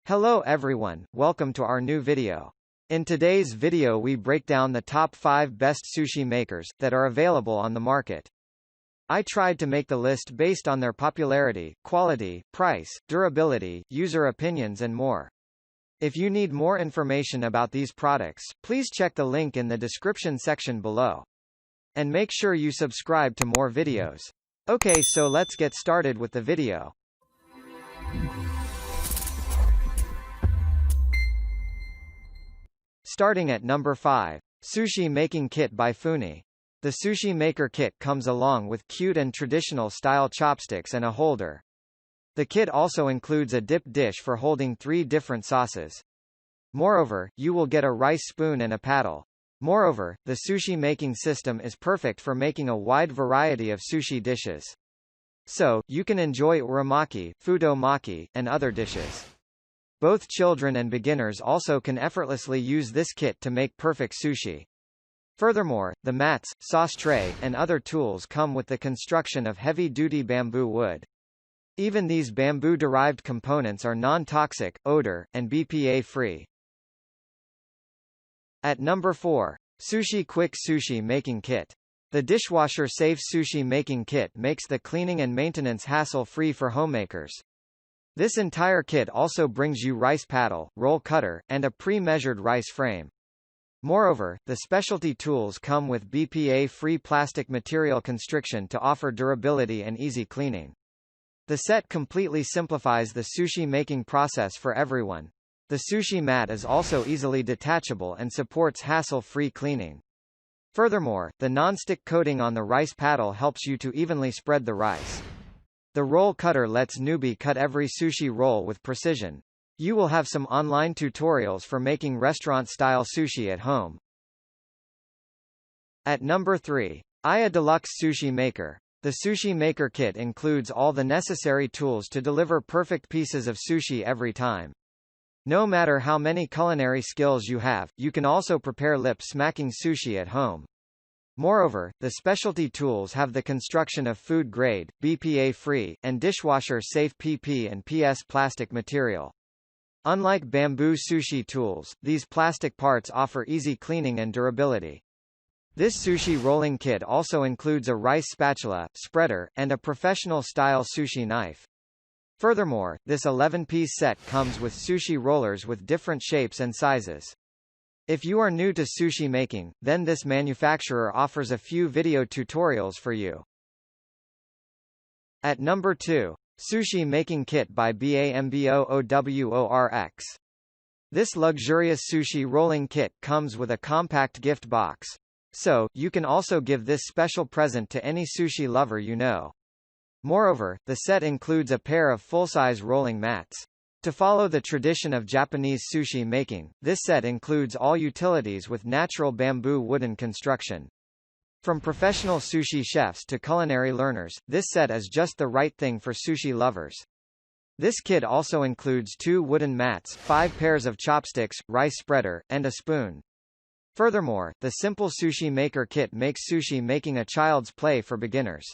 Hello everyone, welcome to our new video. In today's video we break down the top 5 best sushi makers that are available on the market. I tried to make the list based on their popularity, quality, price, durability, user opinions and more. If you need more information about these products, please check the link in the description section below. And make sure you subscribe to more videos. Okay, so let's get started with the video. Starting at number 5. Sushi Making Kit by Foonii. The Sushi Maker Kit comes along with cute and traditional style chopsticks and a holder. The kit also includes a dip dish for holding 3 different sauces. Moreover, you will get a rice spoon and a paddle. Moreover, the sushi making system is perfect for making a wide variety of sushi dishes. So, you can enjoy uramaki, futomaki, and other dishes. Both children and beginners also can effortlessly use this kit to make perfect sushi. Furthermore, the mats, sauce tray, and other tools come with the construction of heavy-duty bamboo wood. Even these bamboo-derived components are non-toxic, odor, and BPA-free. At number 4. SushiQuik Sushi Making Kit. The dishwasher-safe sushi making kit makes the cleaning and maintenance hassle-free for homemakers. This entire kit also brings you rice paddle, roll cutter, and a pre-measured rice frame. Moreover, the specialty tools come with BPA-free plastic material constriction to offer durability and easy cleaning. The set completely simplifies the sushi making process for everyone. The sushi mat is also easily detachable and supports hassle-free cleaning. Furthermore, the non-stick coating on the rice paddle helps you to evenly spread the rice. The roll cutter lets newbie cut every sushi roll with precision. You will have some online tutorials for making restaurant-style sushi at home. At number 3. Deluxe Sushi Maker. The Sushi Maker Kit includes all the necessary tools to deliver perfect pieces of sushi every time. No matter how many culinary skills you have, you can also prepare lip-smacking sushi at home. Moreover, the specialty tools have the construction of food-grade, BPA-free, and dishwasher-safe PP and PS plastic material. Unlike bamboo sushi tools, these plastic parts offer easy cleaning and durability. This sushi rolling kit also includes a rice spatula, spreader, and a professional-style sushi knife. Furthermore, this 11-piece set comes with sushi rollers with different shapes and sizes. If you are new to sushi making, then this manufacturer offers a few video tutorials for you. At number 2. Sushi Making Kit by BAMBOOWORX. This luxurious sushi rolling kit comes with a compact gift box. So, you can also give this special present to any sushi lover you know. Moreover, the set includes a pair of full-size rolling mats. To follow the tradition of Japanese sushi making, this set includes all utilities with natural bamboo wooden construction. From professional sushi chefs to culinary learners, this set is just the right thing for sushi lovers. This kit also includes 2 wooden mats, 5 pairs of chopsticks, rice spreader, and a spoon. Furthermore, the simple Sushi Maker Kit makes sushi making a child's play for beginners.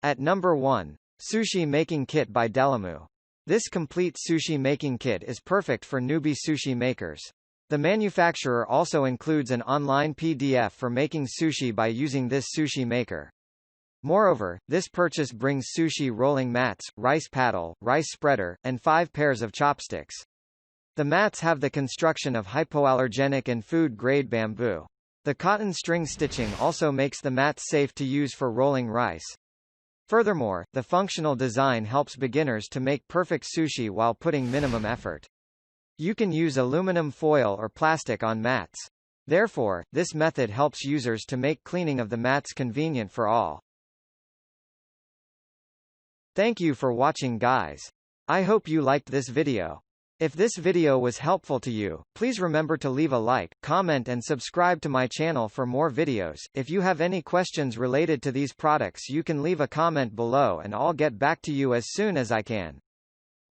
At number 1. Sushi Making Kit by Delamu. This complete sushi making kit is perfect for newbie sushi makers. The manufacturer also includes an online PDF for making sushi by using this sushi maker. Moreover, this purchase brings sushi rolling mats, rice paddle, rice spreader, and 5 pairs of chopsticks. The mats have the construction of hypoallergenic and food-grade bamboo. The cotton string stitching also makes the mats safe to use for rolling rice. Furthermore, the functional design helps beginners to make perfect sushi while putting minimum effort. You can use aluminum foil or plastic on mats. Therefore, this method helps users to make cleaning of the mats convenient for all. Thank you for watching, guys. I hope you liked this video. If this video was helpful to you, please remember to leave a like, comment and subscribe to my channel for more videos. If you have any questions related to these products, you can leave a comment below and I'll get back to you as soon as I can.